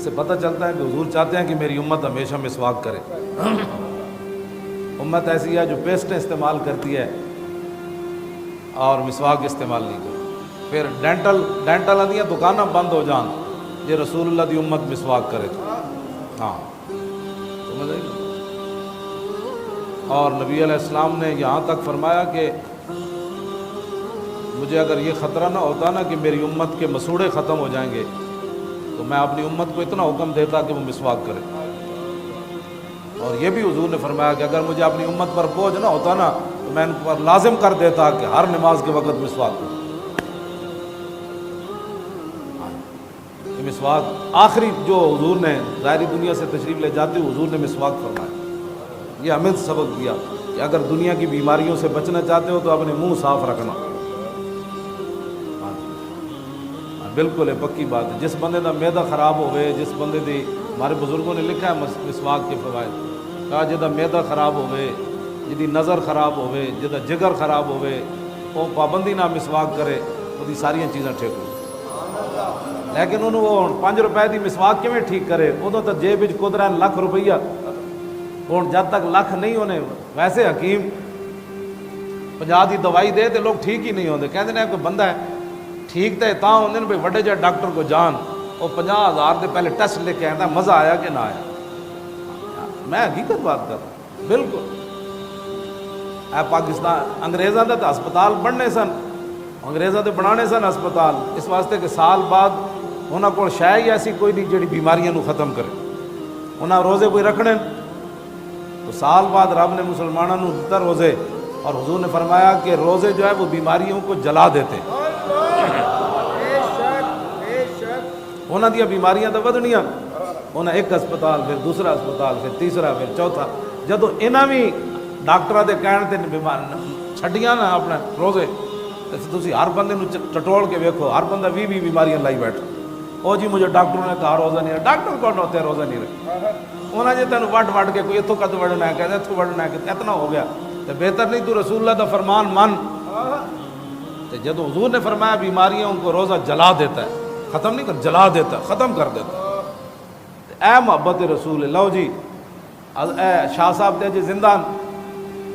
اس سے پتہ چلتا ہے کہ حضور چاہتے ہیں کہ میری امت ہمیشہ مسواک کرے۔ امت ایسی ہے جو پیسٹیں استعمال کرتی ہے اور مسواک استعمال نہیں کرتی۔ پھر ڈینٹل آدیاں دکاناں بند ہو جان یہ رسول اللہ دی امت مسواک کرے۔ ہاں سمجھ آئی؟ اور نبی علیہ السلام نے یہاں تک فرمایا کہ مجھے اگر یہ خطرہ نہ ہوتا نا کہ میری امت کے مسوڑے ختم ہو جائیں گے تو میں اپنی امت کو اتنا حکم دیتا کہ وہ مسواک کرے۔ اور یہ بھی حضور نے فرمایا کہ اگر مجھے اپنی امت پر بوجھ نہ ہوتا نا تو میں ان پر لازم کر دیتا کہ ہر نماز کے وقت مسواک کرے۔ یہ مسواک آخری جو حضور نے ظاہری دنیا سے تشریف لے جاتے حضور نے مسواک فرمایا۔ یہ ہمیں سبق دیا کہ اگر دنیا کی بیماریوں سے بچنا چاہتے ہو تو اپنے منہ صاف رکھنا۔ بالکل ہے، پکی بات ہے۔ جس بندے دا میدا خراب ہوئے، جس بندے دی، ہمارے بزرگوں نے لکھا ہے مسواک کے فوائد، کہا جدا میدا خراب ہوئے، جدی نظر خراب ہوئے، جدا جگر خراب ہوئے، وہ پابندی نہ مسواک کرے وہ دی ساری چیزاں ٹھیک ہو۔ لیکن انہوں وہ 5 روپے دی مسواک کیویں ٹھیک کرے؟ ادوں تو جیب وچ قدرت لاکھ روپیہ، ہوں جب تک لاکھ نہیں ہونے ویسے حکیم 50 دی دوائی دے تو لوگ ٹھیک ہی نہیں ہوتے۔ کہتے ہیں کوئی بندہ ہے ٹھیک تو تاں ہوندے نے بھائی وڈے جہے ڈاکٹر کو جان، وہ 50,000 دے پہلے ٹیسٹ لے کے آتا مزہ آیا کہ نہ آیا۔ میں حقیقت بات کر رہا ہوں، بالکل۔ اے پاکستان انگریزاں دے تو ہسپتال بننے سن، انگریزاں دے بنانے سن ہسپتال اس واسطے کہ سال بعد انہاں کول شے ہی ایسی کوئی نہیں جڑی بیماریاں نو ختم کرے۔ انہاں روزے کوئی رکھنے تو سال بعد رب نے مسلمانوں نو دتا روزے، اور حضور نے فرمایا کہ روزے جو ہے وہ بیماریوں کو جلا دیتے۔ انہاں دیا بیماریاں تو ودنیاں، انہاں ایک ہسپتال پھر دوسرا ہسپتال پھر تیسرا پھر چوتھا، جدو انہاں بھی ڈاکٹراں دے کہن تے چھڈیاں نا اپنے روزے تے تسی ہر بندے نو ٹٹول کے ویکھو، ہر بندہ 20 بیماریاں لائی بیٹھا۔ او جی مجھے ڈاکٹروں نے کہا روزہ نہیں رکھا، ڈاکٹر کون ہوتے ہیں روزہ نہیں رکھا؟ انہاں جی تینوں وڈ کے کوئی اتوں کد وڑنا ہے، کہتے اتوں وڑنا ہے، کہ اتنا ہو گیا تو بہتر نہیں تو رسول اللہ دا فرمان من۔ تو جدو حضور نے فرمایا بیماریوں کو روزہ جلا دیتا ہے، ختم نہیں کر، جلا دیتا ہے، ختم کر دیتا ہے۔ اے محبت رسول اللہ جی، اے شاہ صاحب دے جی زندہ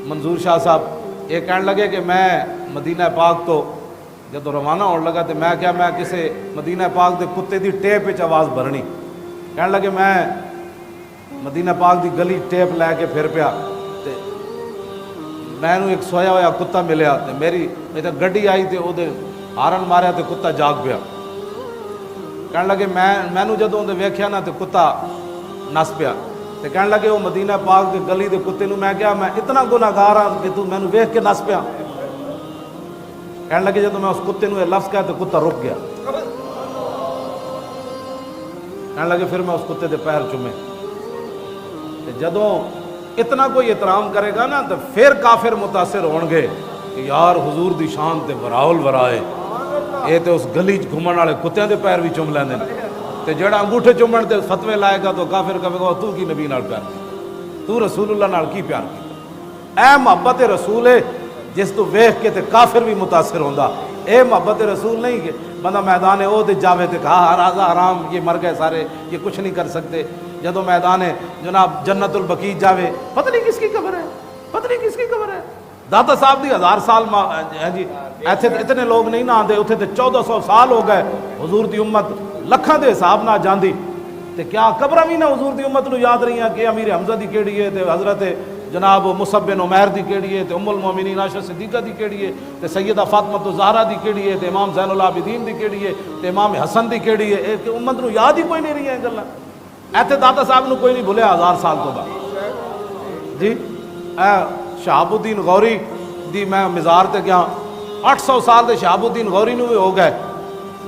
منظور شاہ صاحب یہ کہنے لگے کہ میں مدینہ پاک تو جدو روانہ ہونے لگا تو میں کیا میں کسی مدینہ پاک دے کتے دی ٹیپ وچ آواز بھرنی، کہنے لگے میں مدینہ پاک دی گلی ٹیپ لے کے پھر پیا تے میں ایک سویا ہوا کتا ملیا تے میری گڈی آئی تے او دے ہارن ماریا تے کتا جاگ پیا۔ کہنے لگے میں جدوں دے ویکھیا نا تے کتا نس پیا تے کہنے لگے وہ مدینہ پاک دی گلی دے کتے نو میں کہا میں اتنا گناہگار ہاں کہ تو مینوں ویکھ کے نس پیا۔ کہنے لگے جدوں میں اس کتے نو یہ لفظ کہا تو کتا رک گیا۔ کہنے لگے پھر میں اس کتے دے پیر چومے۔ جدوں اتنا کوئی احترام کرے گا نا تو پھر کافر متاثر ہون گے کہ یار حضور دی شان تے وراول ورائے، یہ تو اس گلی گھومن والے کتیاں دے پیر بھی چوم لیندے تے جڑا انگوٹھے چومن تے فتوے لائے گا تو کافر کہے گا تو کی نبی نال پیار کیتا، تو رسول اللہ نال کی پیار کیتا۔ اے محبت رسول ہے جس تو ویکھ کے تے کافر بھی متاثر ہوندا۔ اے محبت رسول نہیں کہ بندہ میدان او تے جاوے تے کہا راضا حرام یہ مر گئے سارے، یہ کچھ نہیں کر سکتے۔ جدو میدان جناب جنت البقیع جاوے پتہ نہیں کس کی قبر ہے، پتہ نہیں کس کی قبر ہے۔ داتا صاحب دی 1000 سال جی ایتھے اتنے لوگ نہیں نہ آندے، اتھے تے 1400 سال ہو گئے حضور دی امت لکھاں دے حساب نہ جاندی تے کیا قبراں بھی نہ حضور دی امت نو یاد رہی ہیں کہ امیر حمزہ دی کیڑی ہے تے حضرت جناب مصعب بن عمیر دی کیڑی ہے تے ام المومنین عائشہ صدیقہ دی کیڑی ہے تے سیدہ فاطمہ الزہرا دی کیڑی ہے تے امام زین العابدین دی کیڑی ہے تے امام حسن دی کیڑی ہے، کہ امت نو یاد ہی کوئی نہیں رہی ہیں گلاں۔ ایتھے داتا صاحب نو کوئی نہیں بھولیا 1000 سال تو بعد جی۔ اے شہاب الدین غوری دی میں مزار تے گیا، 800 سال دے شہاب الدین غوری نو بھی ہو گئے،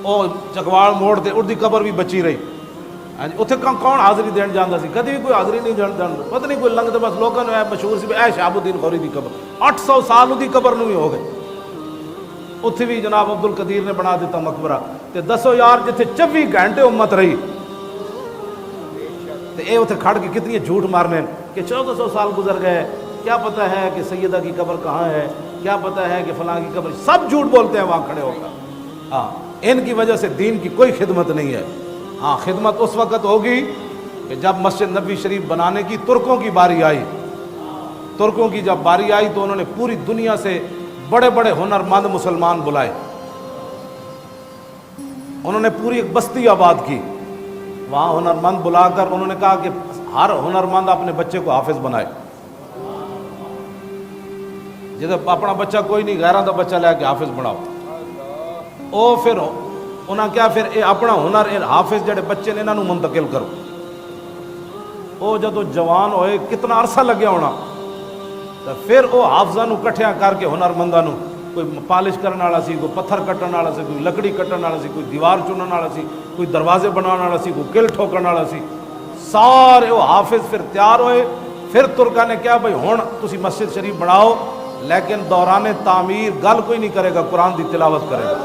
وہ چکوال موڑ تے اردی قبر بھی بچی رہی۔ اتنے کون حاضری دین جانا سی؟ کدی بھی کوئی حاضری نہیں جان، پتہ نہیں کوئی لنگ تو بس لوگوں نے مشہور سی اے شہاب الدین غوری دی قبر، 800 سال دی قبر نو بھی ہو گئے۔ اتنے بھی جناب عبد القدیر نے بنا دیتا مقبرہ تے دسو یار جتنے 24 گھنٹے امت رہی تے اے اتنے کھڑ کے کتنی جھوٹ مارنے کہ 1400 سال گزر گئے، کیا پتہ ہے کہ سیدہ کی قبر کہاں ہے، کیا پتہ ہے کہ فلاں کی قبر، سب جھوٹ بولتے ہیں وہاں کھڑے ہو کر۔ ہاں ان کی وجہ سے دین کی کوئی خدمت نہیں ہے۔ ہاں خدمت اس وقت ہوگی کہ جب مسجد نبوی شریف بنانے کی ترکوں کی باری آئی. ترکوں کی جب باری آئی تو انہوں نے پوری دنیا سے بڑے بڑے ہنرمند مسلمان بلائے. انہوں نے پوری ایک بستی آباد کی. وہاں ہنرمند بلا کر انہوں نے کہا کہ ہر ہنرمند اپنے بچے کو حافظ بنائے. جب اپنا بچہ کوئی نہیں غیروں کا بچہ لے کے حافظ بناؤ. او پھر انہاں کیا پھر اے اپنا ہنر اے حافظ جڑے بچے نے انہوں منتقل کرو. او جدو جوان ہوئے کتنا عرصہ لگیا ہونا تو پھر وہ حافظاں نو کٹھیاں کر کے ہنرمنداں نو کوئی پالش کرنے والا سی, کوئی پتھر کٹن والا سی, کوئی لکڑی کٹن والا سی, کوئی دیوار چنن والا سی, کوئی دروازے بنانے والا سی, کوئی کل ٹھوکن والا سی, سارے وہ حافظ پھر تیار ہوئے. پھر ترکا نے کیا بھائی ہن تسی مسجد شریف بناؤ لیکن دوران تعمیر گل کوئی نہیں کرے گا, قرآن دی تلاوت کرے گا.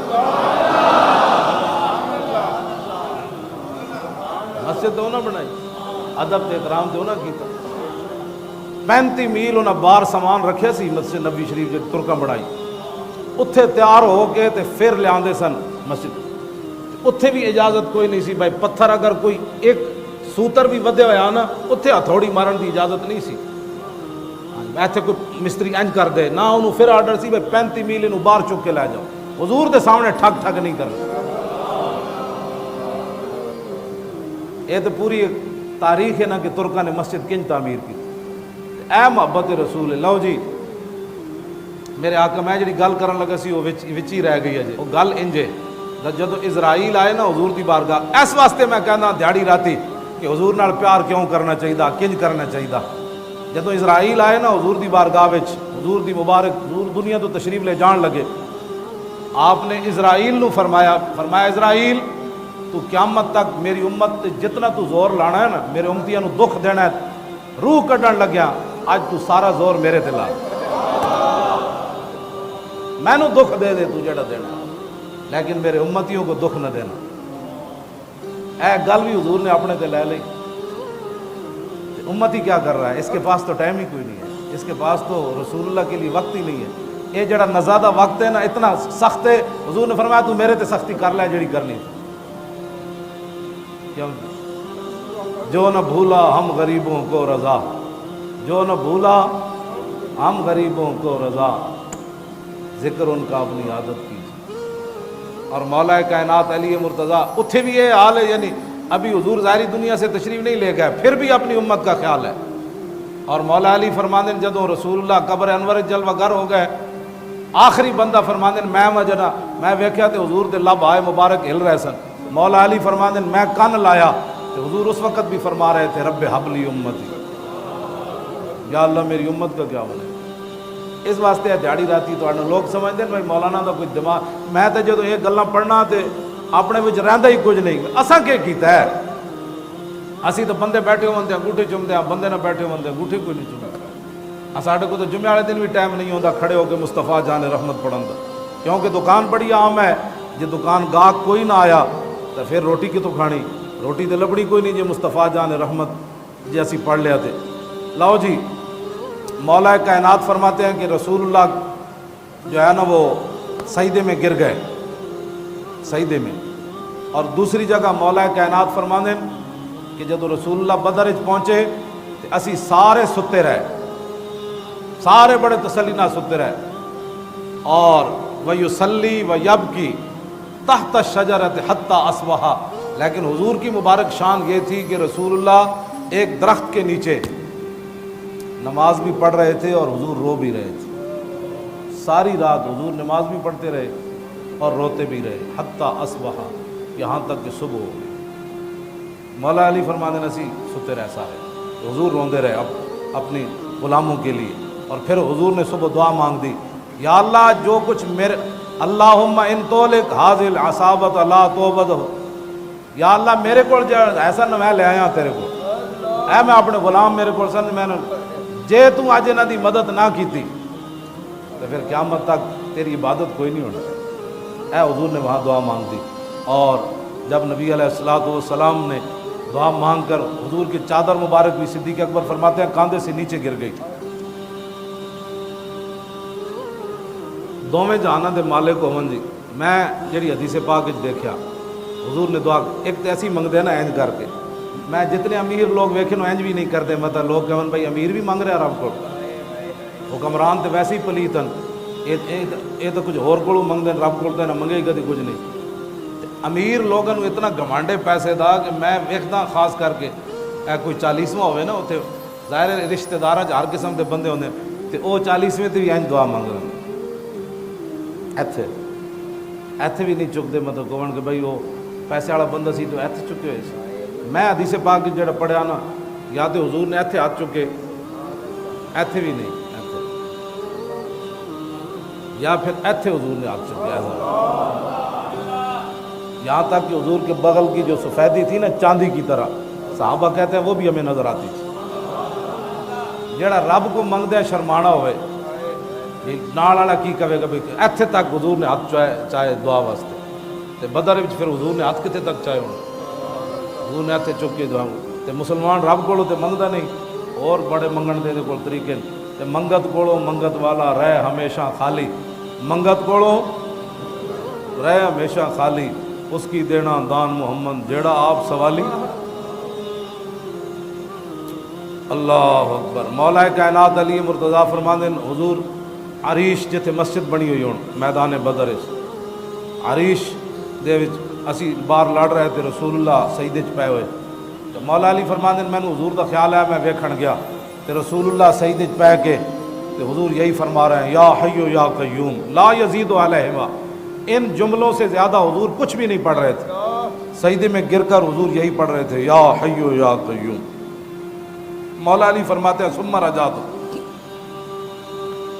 مسجد تو نہ بنائی, ادب تے احترام تے نہ کیتا. 35 میل انہاں بار سامان رکھے سی مسجد نبوی شریف جے ترکاں بنائی. اتھے تیار ہو کے تے پھر لے آندے سن مسجد. اتھے بھی اجازت کوئی نہیں سی بھائی پتھر اگر کوئی ایک سوتر بھی ودے ہویا نا اتھے ہتھوڑی مارن دی اجازت نہیں سی. ایتھے کوئی مستری انج کر دے نہ, انہوں پھر آرڈر سی بھائی 35 میل انہوں باہر چک کے لے جاؤ. حضور دے سامنے ٹھگ ٹھگ نہیں کرنا. یہ تو پوری ایک تاریخ ہے نا کہ ترکاں نے مسجد کنج تعمیر کی. اے محبت رسول. لو جی میرے آقا میں جڑی گل کرن لگا سی وہ وچ ہی رہ گئی ہے جی. وہ گل انجے جدو اسرائیل آئے نا حضور دی بارگاہ, اس واسطے میں کہنا دیہڑی راتی کہ حضور نال پیار کیوں کرنا چاہیے, کنج کرنا چاہیے. جدو اسرائیل آئے نا حضور دی بارگاہ وچ, حضور دی مبارک حضور دنیا تو تشریف لے جان لگے, آپ نے اسرائیل نو فرمایا اسرائیل تو قیامت تک میری امت تے جتنا تو زور لانا ہے نا, میرے امتیاں نو دکھ دینا ہے, روح کڈن لگیا, اج تو سارا زور میرے تے لا, میں نو دکھ دے دے تو جڑا دینا, لیکن میرے امتیوں کو دکھ نہ دینا. اے گل بھی حضور نے اپنے تے لے لی. امتی کیا کر رہا ہے, اس کے پاس تو ٹائم ہی کوئی نہیں ہے, اس کے پاس تو رسول اللہ کے لیے وقت ہی نہیں ہے. یہ جڑا نزادہ وقت ہے نا اتنا سخت ہے, حضور نے فرمایا تو میرے تے سختی کر لے جڑی کرنی تھی. کیوں جو نہ بھولا ہم غریبوں کو رضا, جو نہ بھولا ہم غریبوں کو رضا, ذکر ان کا اپنی عادت کیجیے. اور مولا کائنات علی مرتضیٰ اتھے بھی یہ حال ہے, یعنی ابھی حضور ظاہری دنیا سے تشریف نہیں لے گئے, پھر بھی اپنی امت کا خیال ہے. اور مولا علی فرماندے جدو رسول اللہ قبر انور جلوہ گر ہو گئے, آخری بندہ فرماندے میں وجنا میں ویکھیا تے حضور دے لب آئے مبارک ہل رہے سن. مولا علی فرماندے میں کن لایا تے حضور اس وقت بھی فرما رہے تھے رب حبلی امتی, یا اللہ میری امت کا کیا بنے. اس واسطے ہے دیہڑی راتی تو لوگ سمجھتے ہیں بھائی مولانا دا کوئی دماغ, میں تو جدو یہ گلاں پڑھنا تے اپنے وچ رہندا ہی کچھ نہیں. اساں کی کیتا ہے, اسی تو بندے بیٹھے ہوندے انگوٹھے چومدے ہیں, بندے نہ بیٹھے ہوندے انگوٹھے کوئی نہیں چومدے. ساڈے کو تو جمعے والے دن بھی ٹائم نہیں ہوندا کھڑے ہو کے مصطفیٰ جان رحمت پڑھن دا, کیونکہ دکان بڑی عام ہے. جے دکان گاہک کوئی نہ آیا تو پھر روٹی کتوں کھانی, روٹی تو لبڑی کوئی نہیں جے مصطفیٰ جان رحمت جے اسی پڑھ لیا تے. لاؤ جی مولا کائنات فرماتے ہیں کہ رسول اللہ جو ہے نا وہ سجدے میں گر گئے, سجدے میں. اور دوسری جگہ مولا کائنات فرماتے ہیں کہ جب رسول اللہ بدر وچ پہنچے تو اسی سارے ستے رہے, سارے بڑے تسلی نہ ستے رہے. اور وَيُصَلِّي وَيَبْكِي تحت الشجرۃ حتیٰ اصبح, لیکن حضور کی مبارک شان یہ تھی کہ رسول اللہ ایک درخت کے نیچے نماز بھی پڑھ رہے تھے اور حضور رو بھی رہے تھے. ساری رات حضور نماز بھی پڑھتے رہے اور روتے بھی رہے حتیٰ اصبح, یہاں تک کہ صبح ہو گئی. مولا علی فرماندے نسی ستے رہے سارے, حضور روندے رہے اپنی غلاموں کے لیے. اور پھر حضور نے صبح دعا مانگ دی, یا اللہ جو کچھ میرے اللہم ان تولک حاضل عصابت لا توبد ہو, یا اللہ میرے کو ایسا نہ میں لے آیا تیرے کو, اے میں اپنے غلام میرے کو سن میں نے جے تو آج انہاں دی مدد نہ کیتی تو پھر قیامت تک تیری عبادت کوئی نہیں ہونا. اے حضور نے وہاں دعا مانگ دی. اور جب نبی علیہ الصلوۃ والسلام نے دعا مانگ کر حضور کی چادر مبارک بھی صدیق اکبر فرماتے ہیں کاندھے سے نیچے گر گئی. دوویں جہاناں دے مالک ہون جی, میں جڑی حدیث پاک وچ دیکھیا حضور نے دعا ایک تو ایسی منگتے ہیں نا اینج کر کے. میں جتنے امیر لوگ ویکھے اینج بھی نہیں کرتے, مطلب لوگ کہن بھائی امیر بھی منگ رہا رب کو, حکمران تو ویسے ہی پلیت ہیں, یہ تو کچھ ہور کولوں منگتے ہیں, رب کول تو منگے ہی کدی کچھ نہیں. امیر لوگوں اتنا گھمانڈے پیسے دا کہ میں ویکھدا خاص کر کے کوئی 40واں ہوئے نا اتنے ظاہر ہے رشتہ دار ہر قسم کے بندے ہوندے تے او 40ویں تے بھی اینج دعا منگ رہے ایتھے بھی نہیں چکتے, مطلب کہن کہ بھائی وہ پیسے والا بندہ سی تو ایتھے چکے ہوئے سی. میں حدیث پاک کی جڑا پڑھیا نا, یا تو حضور نے ایتھے ہاتھ چکے, ایتھے بھی نہیں, ایتھے یا پھر ایتھے حضور نے ہاتھ چکے ایسا. یہاں تک کہ حضور کے بغل کی جو سفیدی تھی نا چاندی کی طرح, صحابہ کہتے ہیں وہ بھی ہمیں نظر آتی تھی. جڑا رب کو منگدے شرمانا ہوئے نال والا کی کہے گا, ایتھے تک حضور نے ہاتھ چاہے دعا واسطے. تے بدر وچ پھر حضور نے ہاتھ کتے تک چاہے ہونے, حضور نے ایتھے چک کے دعا. تے مسلمان رب کولوں تے منگدا نہیں, اور بڑے منگن دے کول طریقے. تے منگت کولوں منگت والا رہے ہمیشہ خالی, منگت کولوں رہے ہمیشہ خالی, اس کی دینا دان محمد جیڑا آپ سوالی. اللہ اکبر. مولا کائنات علی مرتضیٰ فرماندے حضور عریش جتھے مسجد بنی ہوئی ہون میدان بدر, عریش دے وچ اسی بار لڑ رہے تھے, رسول اللہ سجدے چ پے ہوئے. تو مولا علی فرماندے مینوں حضور دا خیال آیا, میں ویکھن گیا تے رسول اللہ سجدے چ پے کے تے حضور یہی فرما رہے ہیں, یا حی یا قیوم لا یزید علیہما. ان جملوں سے زیادہ حضور کچھ بھی نہیں پڑھ رہے تھے, سجدے میں گر کر حضور یہی پڑھ رہے تھے, یا حی یا قیوم. مولا علی فرماتے ہیں ثم رجعت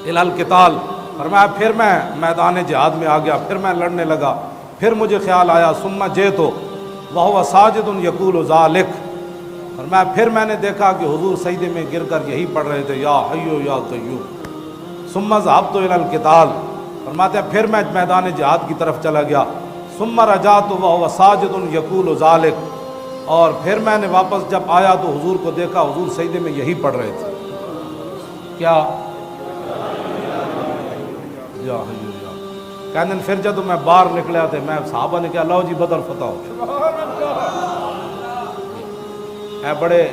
الی القتال, فرمایا پھر میں میدان جہاد میں آ گیا, پھر میں لڑنے لگا, پھر مجھے خیال آیا ثم جئت وہو ساجد یقول ذلک, فرمایا پھر میں نے دیکھا کہ حضور سجدے میں گر کر یہی پڑھ رہے تھے, یا حی یا قیوم. ثم ذهبت الی القتال, فرماتے ہیں پھر میں میدان جہاد کی طرف چلا گیا, ثم رجعت وهو ساجد یقول ذلک, اور پھر میں نے واپس جب آیا تو حضور کو دیکھا حضور سجدے میں یہی پڑھ رہے تھے, کیا یا حی یا. کہنے پھر جب میں باہر نکلیا تھے, میں صحابہ نے کہا لو جی بدر فتح ہو. اے بڑے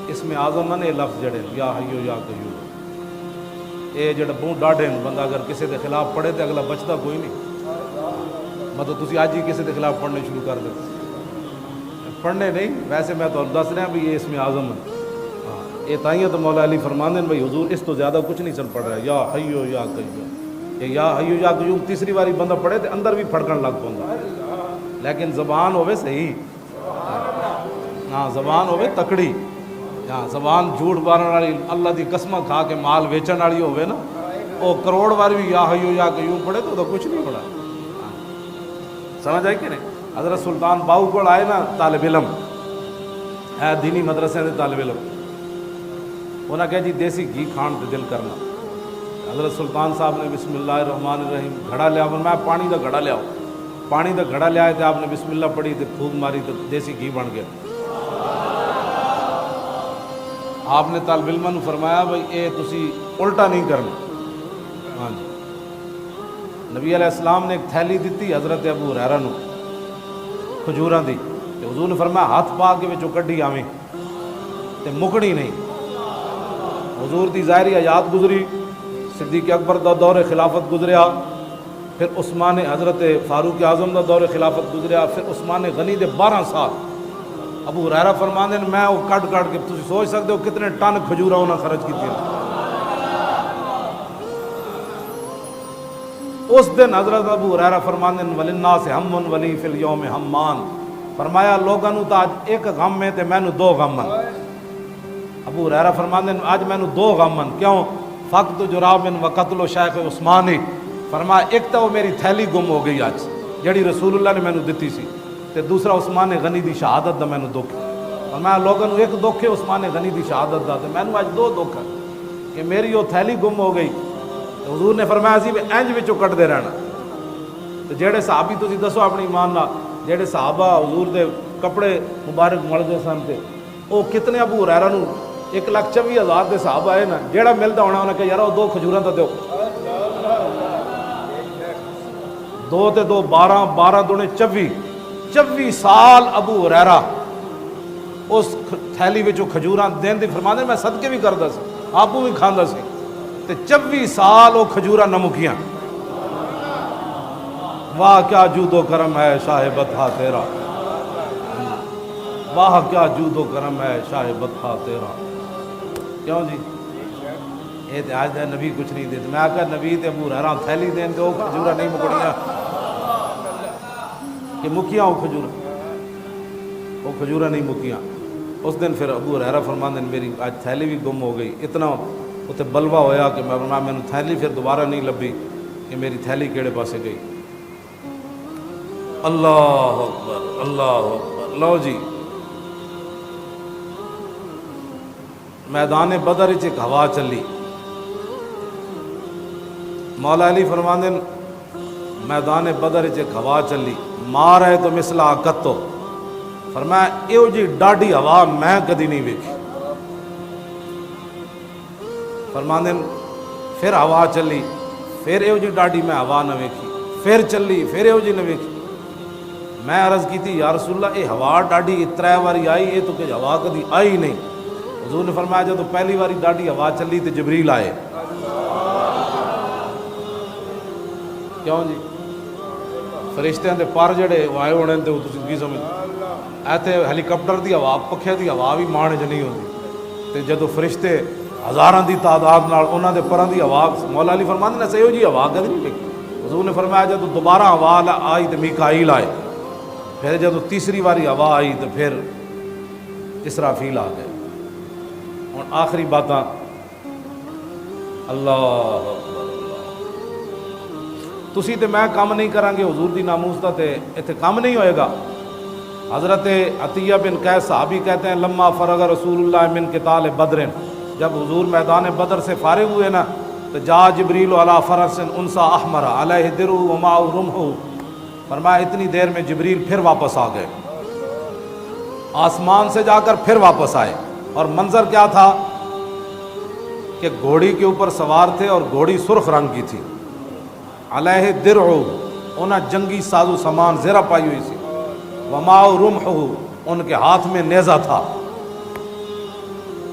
اس میں اعظم نے لفظ جڑے یا حی یا قیوم, یہ جڑا بہت ڈاڈے بندہ اگر کسی کے خلاف پڑھے تو اگلا بچتا کوئی نہیں. مطلب تسی آج ہی کسی کے خلاف پڑھنے شروع کر دیں, پڑھنے نہیں, ویسے میں تو دس رہا بھی یہ اس میں اعظم ہے. یہ تائیں تو مولا علی فرماندے بھائی حضور اس تو زیادہ کچھ نہیں سن پڑھ رہا, یا حی یا قیوم. یہ یا حی یا قیوم تیسری باری بندہ پڑھے تو اندر بھی پھڑکن لگ پوندا, لیکن زبان ہوے صحیح, ہاں زبان ہوے تکڑی, ہاں زبان جھوٹ مارن والی اللہ دی قسم کھا کے مال ویچن والی ہوے نا, وہ کروڑ بار بھی یا حی یا قیوم پڑھے تو کچھ نہیں پڑھا. سمجھ آئی کہ نہیں. حضرت سلطان باہو کو آئے نا طالب علم ہے, دینی مدرسے دے طالب علم, انہاں کہا جی دیسی گھی کھان تے دل کرنا. حضرت سلطان صاحب نے بسم اللہ الرحمن الرحیم گھڑا لیا, میں پانی دا گھڑا لیا, پانی دا گھڑا لیا تے آپ نے بسم اللہ پڑھی تے پھونک ماری تے دیسی گھی بن گیا. آپ نے طالب علماں نو فرمایا بھائی اے تسی الٹا نہیں کرنا. ہاں جی, نبی علیہ السلام نے ایک تھیلی دیتی حضرت ابو ہریرہ نو کھجوراں دی, تے حضور نے فرمایا ہاتھ پا کے وچوں کڈی آویں تے مکڑی نہیں. حضور دی ظاہری حیات گزری, صدیق اکبر دا دور خلافت گزریا, پھر عثمان حضرت فاروق اعظم دا دور خلافت گزریا, پھر عثمان غنی دے 12 سال. ابو ہریرہ فرماندے نے میں وہ کٹ کے تسی سوچ سکتے ہو کتنے ٹن کھجوراں انہاں خرچ کیتی. اس دن حضرت ابو ہریرہ فرماندے ہیں وللناس ہم ولی فی الیوم ہمان, فرمایا لوگاں نو تا اج ایک غم ہے تے مینوں 2 غم ہیں. ابو ہریرہ فرماندے ہیں اج مینوں 2 غم ہیں, کیوں؟ فقط جراب و قتل شیخ عثمانی, فرمایا ایک تو وہ میری تھیلی گم ہو گئی اج جڑی رسول اللہ نے مینوں دتی سی, تے دوسرا عثمان غنی دی شہادت دا مینوں دکھ. فرمایا لوگاں نو ایک دکھ ہے عثمان غنی دی شہادت دا, تے مینوں اج 2 دکھ ہے کہ میری وہ تھیلی گم ہو گئی. حضور نے فرمایا سی انج وچوں کٹدے رہنا. تے جڑے صحابی تسی دسو اپنی ایمان نال جڑے صحابہ حضور دے کپڑے مبارک ملدے سن تے او کتنے ابو ہریرہ نو 1,24,000 دے صحابہ آئے نا, جیڑا ملدا ہونا انہاں کہ یار وہ 2 کھجوراں تے دیو, دو تے دو 12 12 دونے 24 سال ابو ہریرہ اس تھیلی وچوں کھجوراں دین دی فرماندے میں صدقے بھی کردا سی آپو بھی کھاندا سی تے 24 سال وہ کھجوراں نہ مکیاں. واہ کیا جود و کرم ہے شاہ بطحہ تیرا، واہ کیا جود و کرم ہے شاہ بطحہ تیرا. کیوں جی یہ تے آج دے نبی کچھ نہیں دیتے. میں آکھا نبی تے ابو ہریرہ تھیلی دین تے وہ کھجوراں نہیں مکڑیاں کہ مکیاں وہ کھجوراں نہیں مکیاں. اس دن پھر ابو ہریرہ فرماندے میری آج تھیلی بھی گم ہو گئی. اتنا اتنے بلوا ہویا کہ میں تھیلی پھر دوبارہ نہیں لبھی کہ میری تھیلی کیڑے پاسے گئی. اللہ اکبر اللہ اکبر. لو جی میدان بدر وچ ایک ہوا چلی. مولا علی فرماندے میدان بدر وچ ایک ہوا چلی مار ہے تو مثل آکتو. فرمایا ایو جی ڈاڈی ہوا میں کدی نہیں ویکھی. فرماندے پھر ہوا چلی پھر ایو جی ڈاڈی میں ہوا نہ ویکھی. پھر چلی پھر ایو جی نہ ویکھی. میں عرض کی تھی یا رسول اللہ یہ ہوا ڈاڈی 3 واری آئی یہ تو کہ ہوا کدی آئی نہیں. حضور نے فرمایا جب تو پہلی واری ڈاڈی ہوا چلی تو جبریل آئے. کیوں جی فرشتیاں دے پر جڑے آئے ہونے تے تسی کی سمجھ ایتھے ہیلی کاپٹر دی ہوا پکھے دی ہوا بھی مانے چ نہیں ہوندی تے جدو فرشتے ہزاراں دی تعداد نال انہاں دے پراں دی ہوا مولا علی فرماندے نے سہیو جی ہوا کدی نہیں ویکھی. حضور نے فرمایا جب دوبارہ ہوا آئی تو میکائیل آئے. پھر جب تیسری واری ہوا آئی تو پھر اسرافیل آ گئے. اور آخری باتاں اللہ تسی تے میں کام نہیں کریں گے حضور دی ناموس دا تے ایتھے کام نہیں ہوئے گا. حضرت عطیہ بن قیس صحابی کہتے ہیں لما فرغ رسول اللہ من قتال بدر جب حضور میدان بدر سے فارغ ہوئے نا تو جا جبریل علی فرس انسا احمر علیہ درع ومعہ رمح. فرمایا اتنی دیر میں جبریل پھر واپس آ گئے آسمان سے جا کر پھر واپس آئے. اور منظر کیا تھا کہ گھوڑی کے اوپر سوار تھے اور گھوڑی سرخ رنگ کی تھی. علیہ درع انہاں جنگی ساز و سامان زیرہ پائی ہوئی سی. ومعہ رمح ان کے ہاتھ میں نیزہ تھا.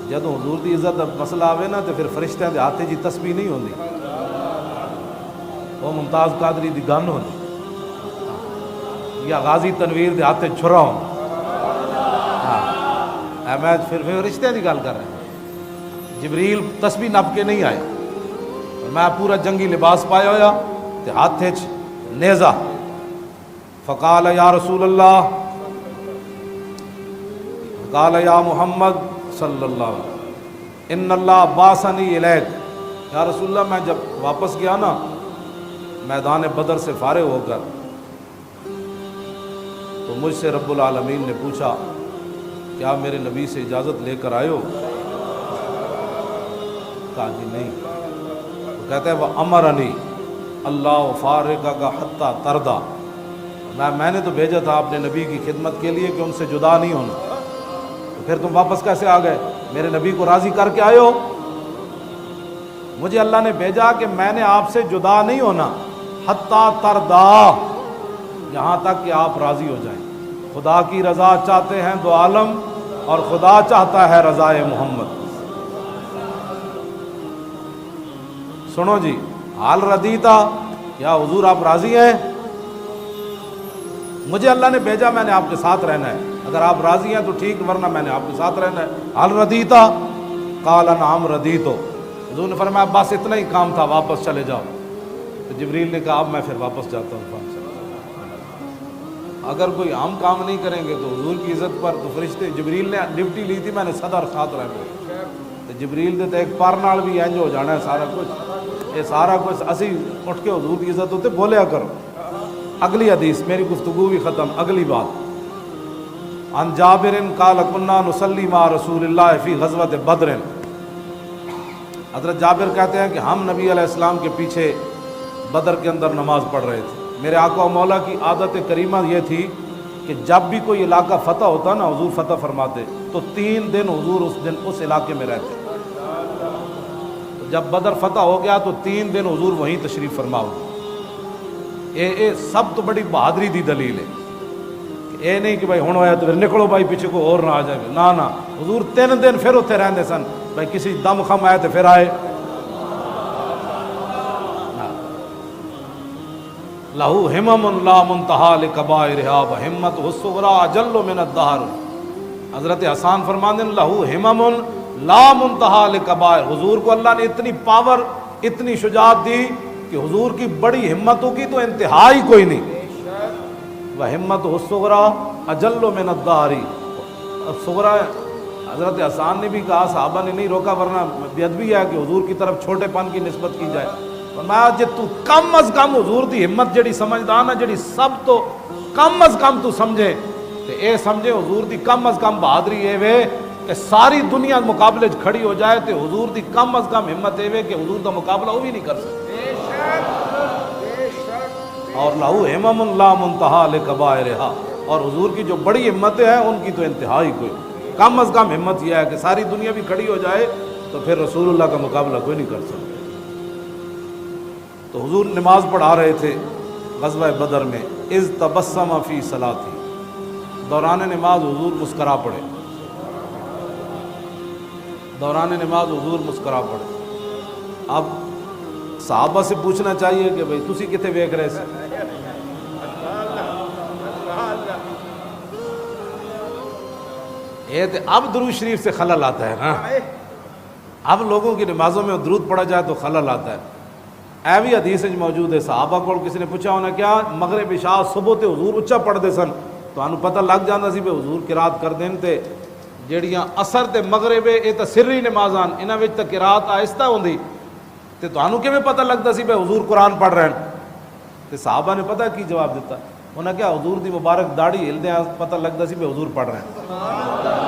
جب حضور دی عزت مسئلہ آوے نا تو پھر فرشتیاں دے ہاتھے جی تسبیح نہیں ہوندی وہ ممتاز قادری دی گن ہوندی یا غازی تنویر دے ہاتھے چھرا ہوں. میں پھر فرشتیاں دی گل کر رہا ہوں. جبریل تسبیح نپ کے نہیں آئے. میں پورا جنگی لباس پایا ہویا تے ہاتھے نیزہ. فقال یا رسول اللہ قال یا محمد صلی اللہ علیہ وسلم ان اللہ باسنی الیک. یا رسول اللہ میں جب واپس گیا نا میدان بدر سے فارغ ہو کر تو مجھ سے رب العالمین نے پوچھا کیا میرے نبی سے اجازت لے کر آئے ہو؟ کہا جی نہیں. تو کہتے ہیں وہ امرنی اللہ فارغک حتی ترضی. میں نے تو بھیجا تھا اپنے نبی کی خدمت کے لیے کہ ان سے جدا نہیں ہونا. تو پھر تم واپس کیسے آ گئے؟ میرے نبی کو راضی کر کے آئے ہو. مجھے اللہ نے بھیجا کہ میں نے آپ سے جدا نہیں ہونا حتی ترضی یہاں تک کہ آپ راضی ہو جائیں. خدا کی رضا چاہتے ہیں دو عالم اور خدا چاہتا ہے رضائے محمد. سنو جی حال ردیتا یا حضور آپ راضی ہیں؟ مجھے اللہ نے بھیجا میں نے آپ کے ساتھ رہنا ہے. اگر آپ راضی ہیں تو ٹھیک ورنہ میں نے آپ کے ساتھ رہنا ہے. حال ردیتا قال نعم ردیتو. حضور نے فرمایا بس اتنا ہی کام تھا واپس چلے جاؤ. تو جبریل نے کہا اب میں پھر واپس جاتا ہوں. اگر کوئی عام کام نہیں کریں گے تو حضور کی عزت پر تو فرشتے جبریل نے ڈیوٹی لی تھی میں نے صدر ساتھ رہنا تو جبریل دے تے ایک پر نال بھی انج ہو جانا ہے سارا کچھ. یہ سارا کچھ اسی اٹھ کے حضور کی عزت ہوتے بولیا کرو. اگلی حدیث میری گفتگو بھی ختم. اگلی بات عن جابر قال كنا نصلي مع رسول اللہ فی غزوۃ بدر. حضرت جابر کہتے ہیں کہ ہم نبی علیہ السلام کے پیچھے بدر کے اندر نماز پڑھ رہے تھے. میرے آقا و مولا کی عادت کریمہ یہ تھی کہ جب بھی کوئی علاقہ فتح ہوتا نا حضور فتح فرماتے تو 3 دن حضور اس علاقے میں رہتے. جب بدر فتح ہو گیا تو 3 دن حضور وہیں تشریف فرما ہو. اے سب تو بڑی بہادری دی دلیل ہے، اے نہیں کہ بھائی ہن ہویا تو پھر نکلو بھائی پیچھے کو اور نہ آ جائے، نہ حضور 3 دن پھر اتنے رہندے سن، بھائی کسی دم خم آئے تو پھر آئے۔ لہو ہمم لا منتہا لکبائرہا وہمتہ الصغریٰ اجل من الدہر۔ حضرت حسان فرماندے ہیں لہو ہمم لا منتہا لکبائر، حضور کو اللہ نے اتنی پاور، اتنی شجاعت دی کہ حضور کی بڑی ہمتوں کی تو انتہا ہی کوئی نہیں۔ وہمتہ الصغریٰ اجل من الدہر، صغریٰ حضرت حسان نے بھی کہا، صحابہ نے نہیں روکا ورنہ بے ادبی ہے کہ حضور کی طرف چھوٹے پن کی نسبت کی جائے۔ فرمایا جے تو کم از کم حضور دی ہمت جڑی سمجھدا نا، جڑی سب تو کم از کم تو سمجھے تے اے سمجھے حضور دی کم از کم بہادری اے وے کہ ساری دنیا مقابلے کھڑی ہو جائے تے حضور دی کم از کم ہمت اے وے کہ حضور دا مقابلہ وہ بھی نہیں کر سکتے۔ اور لہو ہمم لا منتہا لکبائرہا، اور حضور کی جو بڑی ہمتیں ہیں ان کی تو انتہا ہی کوئی، کم از کم ہمت یہ ہے کہ ساری دنیا بھی کھڑی ہو جائے تو پھر رسول اللہ کا مقابلہ کوئی نہیں کر سکتا۔ تو حضور نماز پڑھا رہے تھے غزوہ بدر میں، اذ تبسم فی صلاتی، دوران نماز حضور مسکرا پڑے، دوران نماز حضور مسکرا پڑے۔ اب صحابہ سے پوچھنا چاہیے کہ بھئی تسی کتے ویکھ رہے سے؟ یہ تو اب درود شریف سے خلل آتا ہے نا، اب لوگوں کی نمازوں میں درود پڑھا جائے تو خلل آتا ہے۔ اے بھی حدیث موجود ہے، صحابہ کو کسی نے پوچھا ہونا کیا مغرب عشاء صبح تے حضور اچا پڑھتے سن، تو انہوں پتہ لگ جاتا سی کہ حضور قرات کر دین تے جیڑیاں اثر تے مغرب یہ تو سری نمازاں انہاں وچ تے قرات آہستہ ہوندی، تے تانوں کیویں پتہ لگتا سی کہ حضور قرآن پڑھ رہے ہیں؟ تے صحابہ نے پتہ کی جواب دیتا، انہاں کیا حضور دی مبارک داڑھی ہلدے پتہ لگتا سی کہ حضور پڑھ رہے ہیں۔